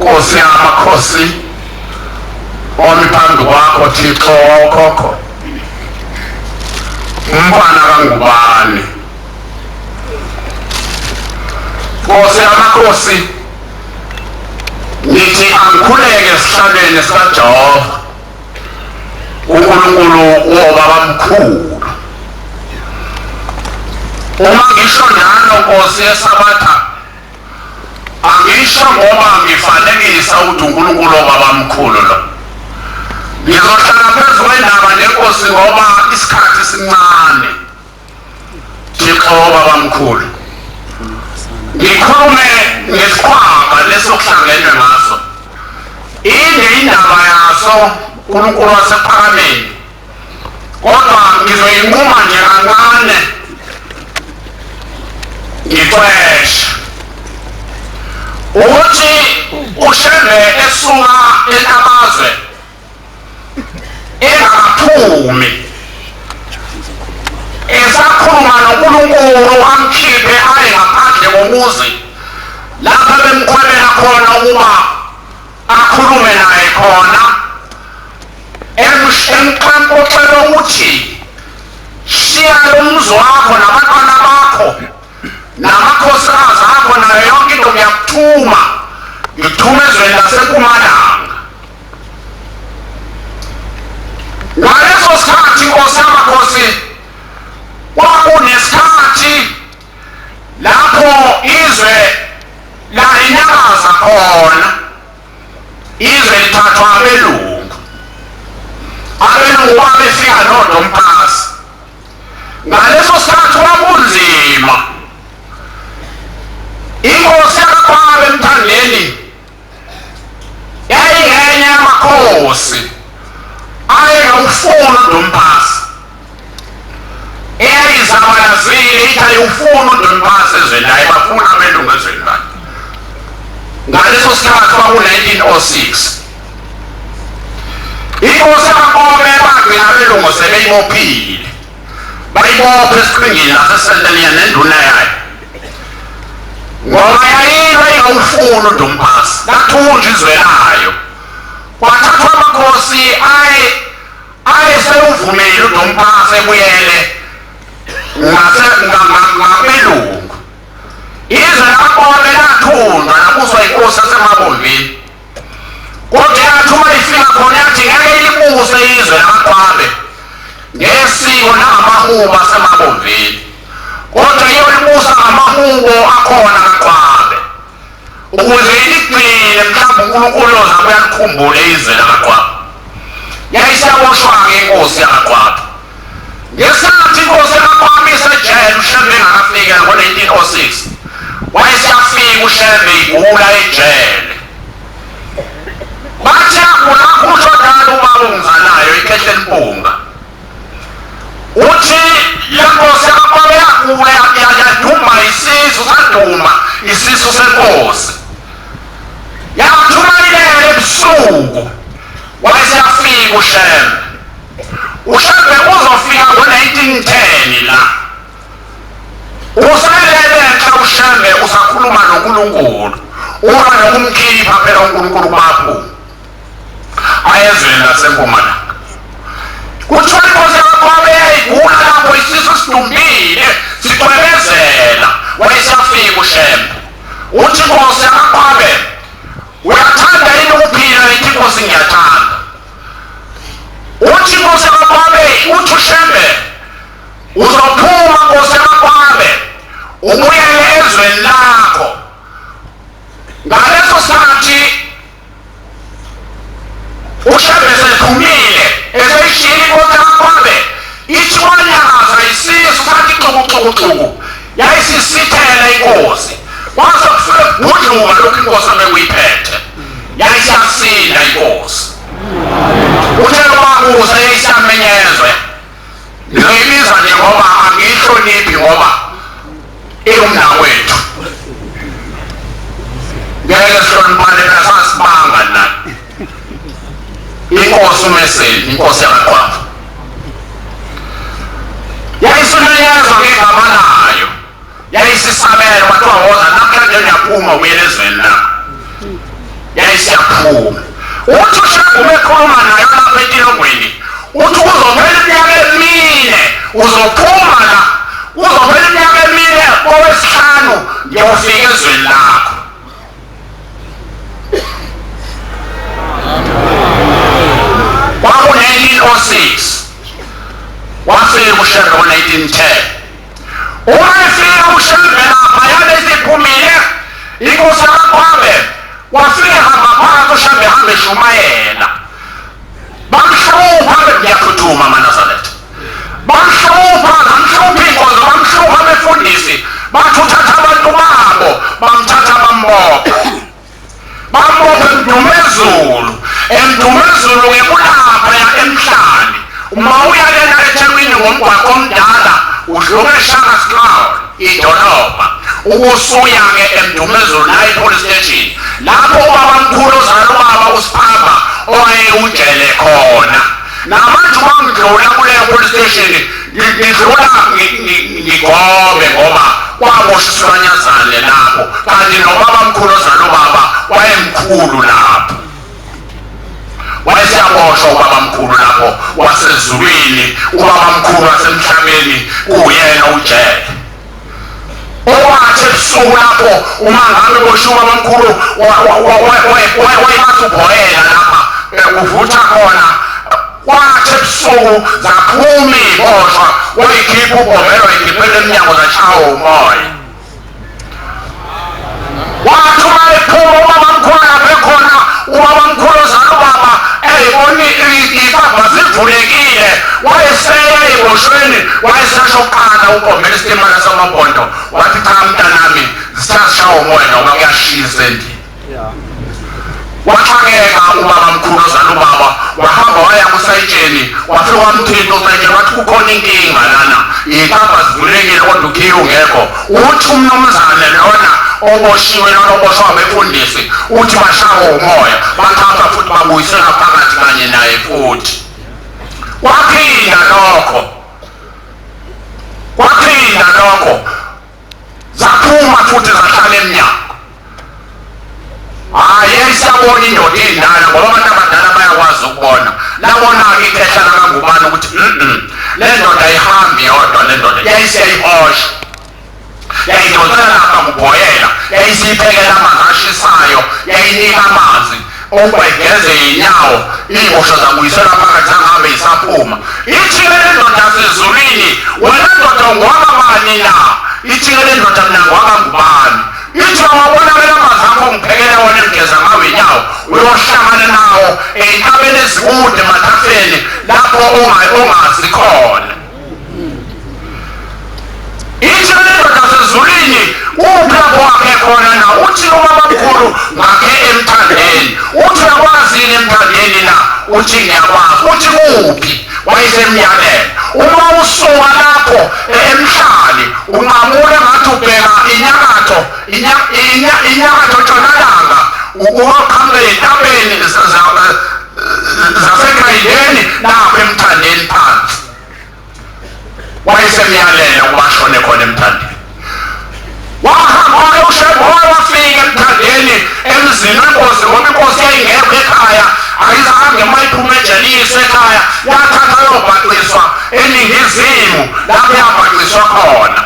Nkosi yamakhosi omi phambi kwakho Thixo wokhokho, umfana kaNgubane. Nkosi yamakhosi, nithi angikhuleke esihlalweni sikaJehova uNkulunkulu wobabamkhulu. Uma ngisho njalo Nkosi yeSabatha, angisho ngoba ngifanekisa ukuthi uNkulunkulu wobabamkhulu lo. Ngizohlala phezu kwendaba nenkosi ngoba isikhathi sincane. Thixo wobabamkhulu, ngikhulume ngesikhwama lesokuhlangenwe ngaso. Inde indaba yaso uNkulunkulu wasephakameni, kodwa ngizoyinquma nje kancane ngicweshe ukuthi uShembe esuka eNtabazwe engakaphumi esakhuluma noNkulunkulu amkhiphe aye ngaphandle komuzi lapha bemkhwebela khona ukuba akhulume naye khona, emxoxela ukuthi shiya lo muzi wakho nabantwana bakho namakhosikazi akho nayo yonke into ngiyakuthuma, ngikuthuma ezweni laseMpumalanga. Ngaleso sikhathi Nkosi yamakhosi, kwakunesikhathi lapho izwe layinyakaza khona, izwe lithathwa abelungu. Abelungu babefika noDompasi. Ngaleso sikhathi kwakunzima. Inkosi yakaKhwabe eMthandeni yayingenye yamakhosi ayengawufuna uDompasi, eyayizabalazile ithi ayiwufuna uDompasi ezweni layo, bafuna abelungu ezweni layo. Ngaleso sikhathi kwaku-1906 inkosi yakaKhwabe bagcina abelungu sebeyibophile, bayibopha esiqhingini laseSenteliya nenduna yayo, ngoba yayilwa ingawufuna uDompasi, lathunjwa izwe layo. Kwathathwa amakhosi ayesewuvumile uDompasi ebuyele ngabelungu. Izwe lakaKhwabe lathunjwa labuswa yinkosi yaseMabomvini, kodwa yathi uma ifika khona yathi ngeke ilibuse izwe lakaKhwabe ngesiko nangamahubo aseMabomvini, kodwa iyolibusa ngamahubo akhona kaKhwabe, ukuze iligcine mhlawumbe uNkulunkulu ozabe uyalikhumbule izwe lakaKhwabe. Yayisiyaboshwa-ke inkosi yakaKhwabe. Ngesikhathi inkosi yakaKhwabe isejele uShembe engakafika ngo-1906, wayesiyafika uShembe igula ejele. Bathi yagula kakhulu dala ubaba ongizalayo iKhehleni Mpunga. Uthi le nkosi yakaKhwabe yagula yaduma isisu, saduma isisu senkosi. Yathumalele ebusuku wayesiyafika uShembe. uShembe uzofika ngo-1910 la. Uselele nxa uShembe usakhuluma noNkulunkulu, uba nokumkhipha phela uNkulunkulu bakho ayezweni laseMpumalanga. Kuthiwa inkosi yakaKhwabe yayigula lapho isisu sidumbile sicwebezela, wayesiyafika uShembe. Uthi inkosi yakaKhwabe, uyathanda yini ukuphila? Ithi inkosi ngiyathanda. Uthi inkosi yakaKhwabe, uthi uShembe uzophuma nkosi yakaKhwabe ubuyele ezweni lakho. Ngaleso sikhathi uShembe sephumile eseyishiyile inkosi yakaKhwabe, ithi wanyakaza isisu sathi xukuxukuxuku, yayisisithela inkosi. Kwase kufike kudluma lokhu inkosi abekuyiphethe, yayisiyasinda inkosi. Uthe kwakuza yayisiyamenyezwe. Ngizoyibiza nje ngoba angiyihloniphi ngoba iwumnawethu. Ngeke sihloniphane sasibanga naye. Inkosi uMeseli, inkosi yakaKhwabe. Yayisimenyezwa ngegama layo, yayisisabela bathiwa woza namhlanje ngiyaphuma ubuyele ezweni lakho. uPhume uthi uShembe umekhuluma nayo lapha etilongweni uthi uzophela iminyaka emine uzophuma la uzophela iminyaka emine kowesihlanu ngiyofika ezweni lakho. Kwaku-1906 wafika uShembe ngo-1910. Uma efika uShembe lapha yale isiphumile inkosi yakwaGwabe wafika ngaphansi uShembe hambe eshumayela bamhlupha ngiyaphuthuma amaNazaretha bamhlupha ngamhlupha inkosi bamhlupha abefundisi bathi uthatha abantu babo bamthatha bambopha Emdumezulu-ke kulaphaya emhlane uma uyalena eThekwini ngomgwaqo omdala udlula eShakastral idolobha ukusuya-ke Emdumezulu la e-police station lapho ubabamkhulu ozala ubaba uSiphamba owayewujele khona. Namanje uma ngidlula kuleyo police station ngidlula ngigobe ngoba kwaboshwa isilwanyazane lapho kanti nobabamkhulu ozala ubaba wayemkhulu lapho wayesaboshwa ubabamkhulu lapho wasezulwini ubabamkhulu wasemhlabeni kuyena ujele okwathi ebusuku lapho uma ngabe boshiwe ubabamkhulu wayebathi ubhoyela lapha uvutha khona kwathi ebusuku zaphuma iy'boshwa wayikhipha ubhomelo wayikhiphelwa emnyango zatshawa umoya wathi uma ephuma ubabamkhulu lapho ekhona ubabamkhulu ozala ubaba eyibona iy'mpabha zivulekile wayeseya ey'boshweni wayesesho kuqala ugombela isitimela samabhondo wathi cha mntanami zisashawa umoya noma kuyashisa endini. Waxakeka ubabamkhulu ozala ubaba wahamba waya kusayitsheni wafika wamthinta usayitsheni wathi kukhona inkinga lana iy'mpabha zivulekile kodwa ukhiye ungekho uthi umnumzane lona oboshiwe lona oboshwa abefundisi uthi bashawa umoya bathatha futhi babuyisela phakathi kanye naye futhi. Kwaphinda lokho zaphuma futhi zahlala emnyango. Yayisabona indoda endala ngoba abantu abadala bayakwazi ukubona labona-ke ikhehla lakangubani ukuthi le ndoda ayihambi yodwa le ndoda yayiseyihosha yayidonsela lapha ngubhoyela yayisiyiphekela amanzi ashisayo yayinika amanzi okuyigeze iy'nyawo iy'bosho zabuyisela phakathi zangahambe yisaphuma. Ithi le ndoda sezulwini wena ndoda ungwakabani na ithi le ndoda mina ngwakangubani ithi wabona vele amanzi akho ngiphekela wona engigeza ngawo iy'nyawo uyohlangana nawo ey'ntabeni ezikude emathafeni lapho ongazi khona. Ithi le ndoda sezulwini uphi lapho wakhe khona na uthi ubabamkhulu ngakhe emthandeni uthi uyakwazini emthandeni na uthi ngiyakwazi uthi kuphi wayesemyalela. Uma usuka lapho emhlane unqamula ngathi ubheka inyakatho ntshonalanga uyoqhamuka ey'ntabeni zaseKayideni lapho emthandeni phansi wayesemyalela ukuba ashone khona emthandeni. Wahamba uShembe wafika emthandeni emzini wenkosi ngoba inkosi yayingekho ekhaya ayizange mayiphume ejelisa ekhaya yathatha yobhaqiswa eningizimu lapho yabhaqiswa khona.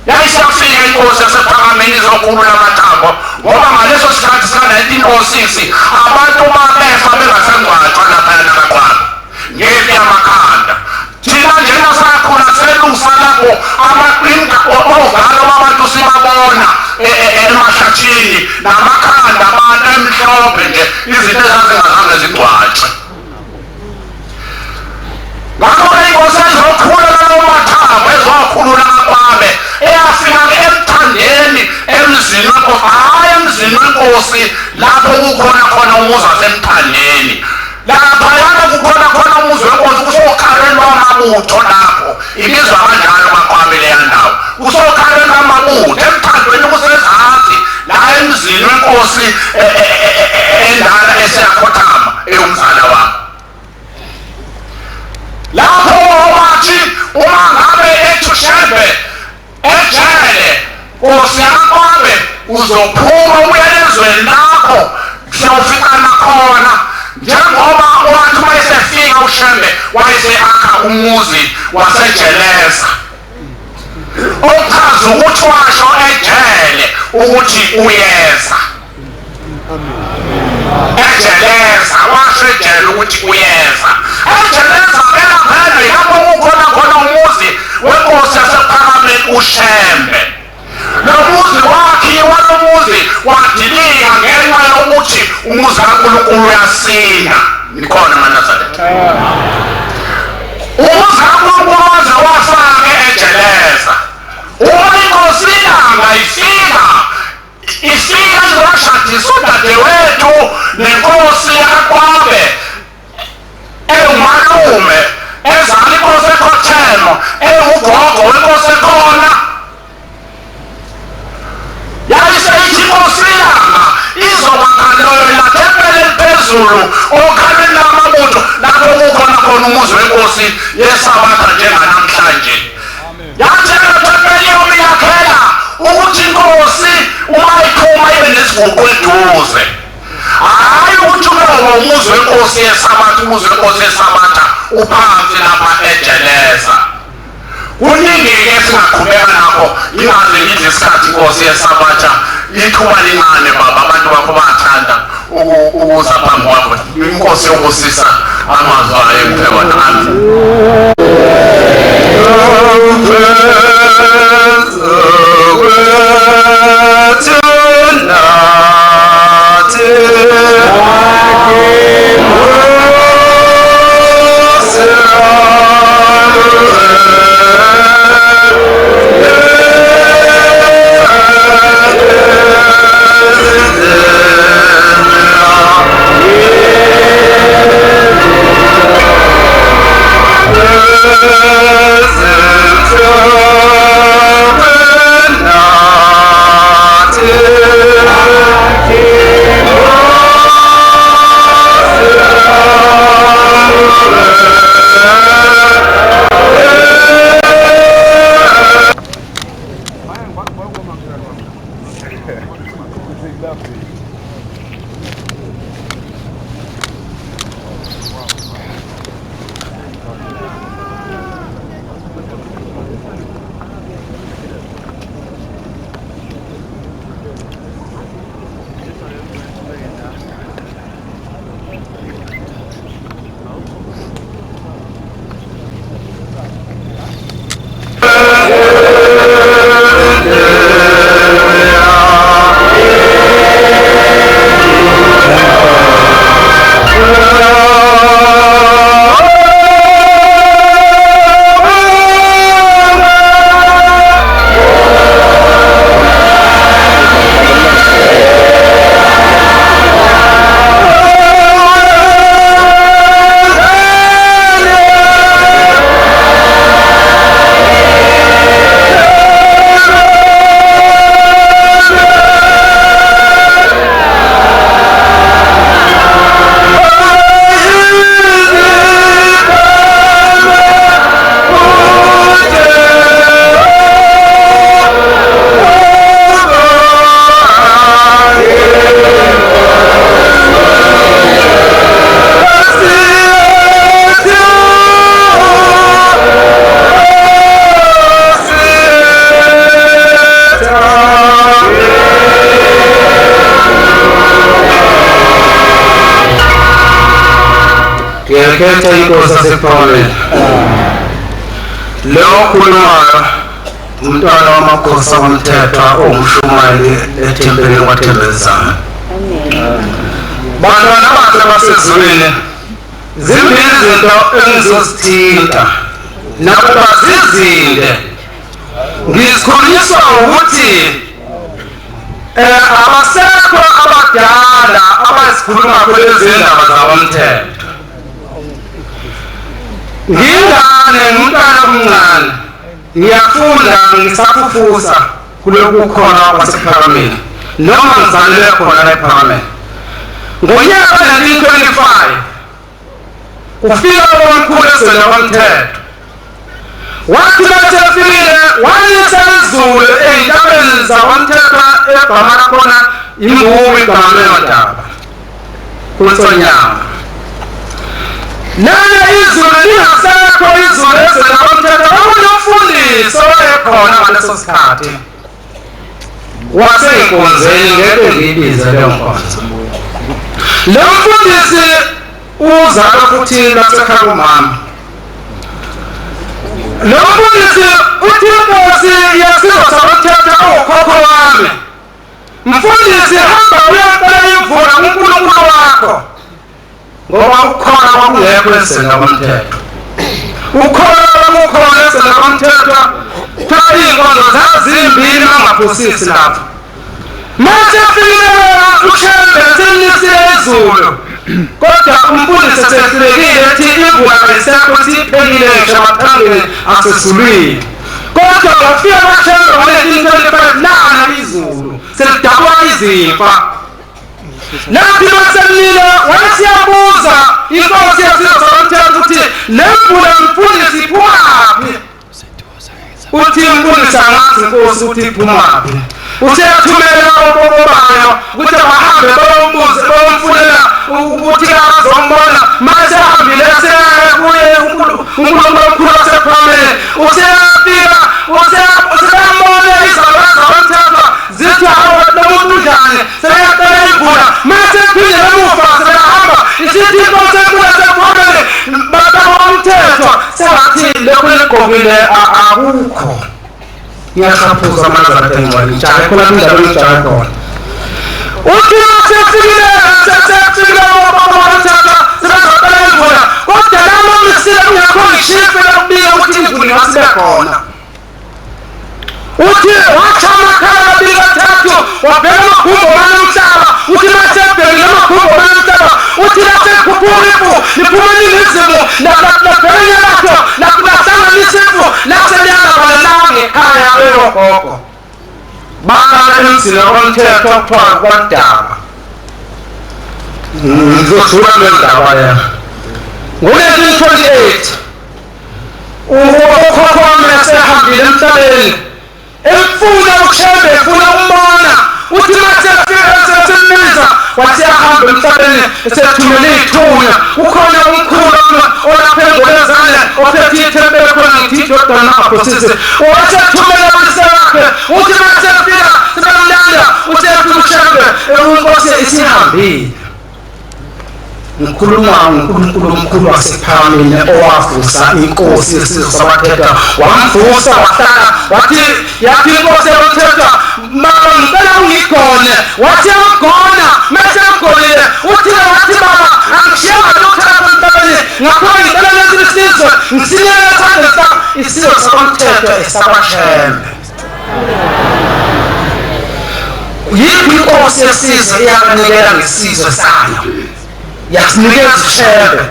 Yayisafika inkosi yasephakameni izokhulula amathambo ngoba ngaleso sikhathi sika-1906 abantu babefa bengasengcwatshwa laphaya nakaQwabe ngepi yamakhanda. Thina njena sakhula selusa lapho ogalo babantu sibabona emahlathini namakhanda abantu emhlophe nje izinto ezazingazange zingcwatshwe. Ngakho inkosi ezokhulula lawo mathambo ezokhulula kaQwabe eyafika-ke emthandeni emzini wenkosi hhayi emzini wenkosi lapho kukhona khona umuzi wasemthandeni laphayana kukhona khona umuzi wenkosi kusokhalelwa amabutho lapho ibizwa kanjalo kaQwabe leya ndawo kusokhalelwa amabutho emthandweni kusezansi la emzini wenkosi endala eseyakhothama eyomzala wakho. Lapho wathi uma ngabe ethi uShembe Nkosi yakaQwabe uzophuma uye ezweni lakho siyofika umuzi wasejeleza ochaza ukuthi washo ejele ukuthi uyeza ejeleza washo ejele ukuthi uyeza ejeleza phela phela yabo ukhona khona umuzi wenkosi yasePhakameni uShembe lo muzi wakhiwa lo muzi wadilika ngenxa yokuthi umuzi kaNkulunkulu uyasina nikhona maNazaretha umuzi kaNkulunkulu waze wafake ejeleza uma inkosi ilanga ifika izashadisa udadewethu nenkosi yakwabe ewumalume ezala inkosi eKhothemo ewugogo wenkosi ekhona yayiseyithi inkosi ilanga izobakhalela thempelini phezulu okhaleni lamabutho lapho kukhona khona umuzi wenkosi yeSabatha njenganamhlanje yathi thempeli yomiyakhela ukuthi inkosi uma iphuma ibe nesiguqu eduze hayi ukuthi lowo umuzi wenkosi yeSabatha umuzi wenkosi yeSabatha uphansi lapha ejeleza kuningi-ke singaqhubeka nakho ingaze ngithi isikhathi inkosi yeSabatha ithuba lincane baba abantu bakho bathanda ukuza phambi kwakho inkosi yokusisa amazwi ayo emphekwana ami Ngiyakhetha inkosi yasePhakameni lo khulumayo umntwana wamakhosi omthethwa ongumshumayeli ethempelini kwaThembezana bantwana bakhe basezulwini zimbili izinto engizozithinta nakuba zizinde ngizikhulunyiswa ukuthi abasekho abadala abazikhuluma kulezi ndaba zabomthetho ngingane ngumntwana omncane ngiyafunda ngisafufusa kuloku khona kwasePhakameni noma ngizalelwe khona la ePhakameni ngonyaka ka-1925 kufika omkhulu ezweni womthetho wathi basefikile wanyisa izulu ey'ntabeni zawomthetho egama lakhona imbuwi igama leyondaba kunsonyama nana izulu lingasekho izulu ezela komthetho okunomfundisi owayekhona ngaleso sikhathi waseyinkonzeni ngeke ngiyibize leyo nkonzo. Lo mfundisi uzalwa futhi lasekhaya kumama. Lo mfundisi uthi inkosi yesizwe sakomthetho ukhokho wami. Mfundisi hamba uyaqala imvula kuNkulunkulu wakho ngoba ukhona kwakungekho esenzela komthetho. Ukhona kwakukhona esenzela komthetho cha iy'nkonzo zazimbili bangaphosisi lapho. Mase afikilela uShembe selinise izulu kodwa umfundisi sehlulekile ethi imvula ayisekho siyiphelile ngisho amaphangeni asezulwini. Kodwa ngafika kaShembe ngo-1925 lana izulu selidabwa izimfa. Nathi maselile wayesiyabuza inkosi yesizwe sakomthetho ukuthi le mvula mfundisi iphumaphi? Uthi mfundisi angazi inkosi ukuthi iphumaphi. Useyathumela obobayo ukuthi bahambe bayombuza bayomfunela ukuthi azombona mase ahambile sekuye uNkulunkulu wasephamele useyafika useyambona izalwa zomthetho zithi lo muntu njani seyaqala imvula mase phinde emuva sebehamba isithi inkosi enkulu yasephamele baba womthetho sengathi lokhu ligqokile akukho. Ngiyashaphuza amandla kaTengcwele njalo khona indaba enjalo khona. Uthi sefikile womthetho sebezaqala imvula kodwa lama misile kungekho ngishife lokubika ukuthi imvula ingasibe khona. Uthi wathi amakhala abili kathathu wabheka amakhumbi omane umhlaba uthi masebhekile amakhumbi omane umhlaba uthi lasekhuphuka ifu liphuma eningizimu labheka enyakatho lahlanganisa ifu laseliyangabala ngekhaya eyogogo. Baqala emzini womthetho okuthiwa kwaDaba. Ngizosula le ndaba leyo. Ngo-1928 ukhokho wami esehambile emhlabeni efuna uShembe efuna umbona uthi masesemisa wathi ahamba emhlabeni esethumele ithunya ukhona umkhulu olapha engolezane ophethe ithempeli khona ngithi indodana nabaphosisi wasethumela abuyise wakhe uthi masefika sebemlanda uthi efika uShembe inkosi isihambile. Ngikhuluma ngoNkulunkulu omkhulu wasephameni owavusa inkosi yesizwe sabathetha wamvusa wahlala wathi yathi inkosi yomthetho mama ngicela ungigone wathi yamgona mase emgonile uthi wathi baba angishiyanga lokuthatha emhlabeni ngakho ngicela lesi isizwe ngisinikele esandleni sami isizwe sakomthetho esakwaShembe. Yiphi inkosi yesizwe iyakunikela ngesizwe sayo yasinikeza uShembe.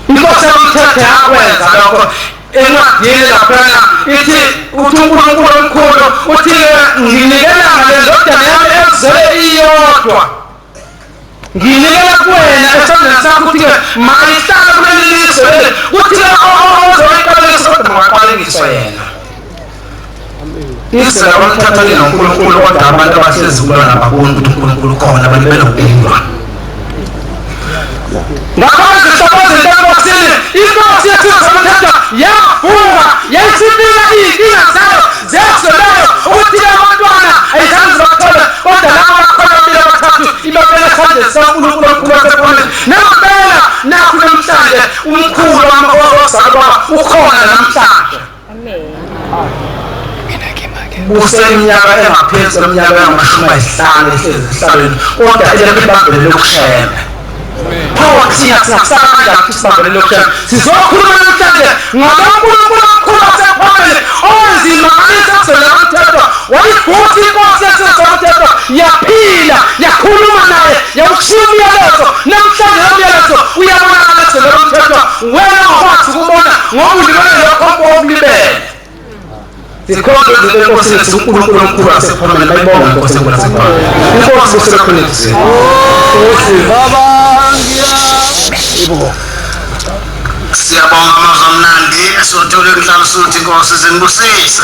Inkosi yomthetho yakwenza lokho encwadini laphana ithi uthi uNkulunkulu omkhulu uthi nginikela ngale ndodana yami ezele iyodwa nginikela kuwena esandleni sakho ukuthi mayihlale kuleli lizwe leli uthi ozoyiqalekisa kodwa mangaqalekiswa yena. Izwe lakomthetho linoNkulunkulu kodwa abantu abahlezi kulona nababoni ukuthi uNkulunkulu khona balibela ukulwa. Ngaphandle sabazinto enkosini inkosi yesizwe sabathetha yavuka yayisibika iy'nkinga zayo zezwelayo ukuthi abantwana ayizange zibathole kodwa laba bakhona ababili abathathu ibabele esandleni sikaNkulunkulu omkhulu wasephameni nempela nakho namhlanje umkhulu ozalwa ukhona namhlanje. Kuseminyaka engaphezu kweminyaka engu-50 ehlezi emhlabeni kodwa elibambele lokuShembe. Thina singakusala kanjani sibambele lokuShembe sizokhuluma namhlanje ngoNkulunkulu omkhulu wasephameni onzima ngalisazwela umthetho wayivusa inkosi yesizwe somthetho yaphila yakhuluma naye yakushiya umyalezo namhlanje lo myalezo uyabonakala ezwela umthetho wena ngokwazi ukubona ngoba ulibele lokho okulibele. Zikhona izinto enkosini uNkulunkulu omkhulu wasephameni bayibonga inkosi enkulu wasephameni. Inkosi kusekhonekizini siyabonga amazwi amnandi esothola enhlalo sothi inkosi zinibusise.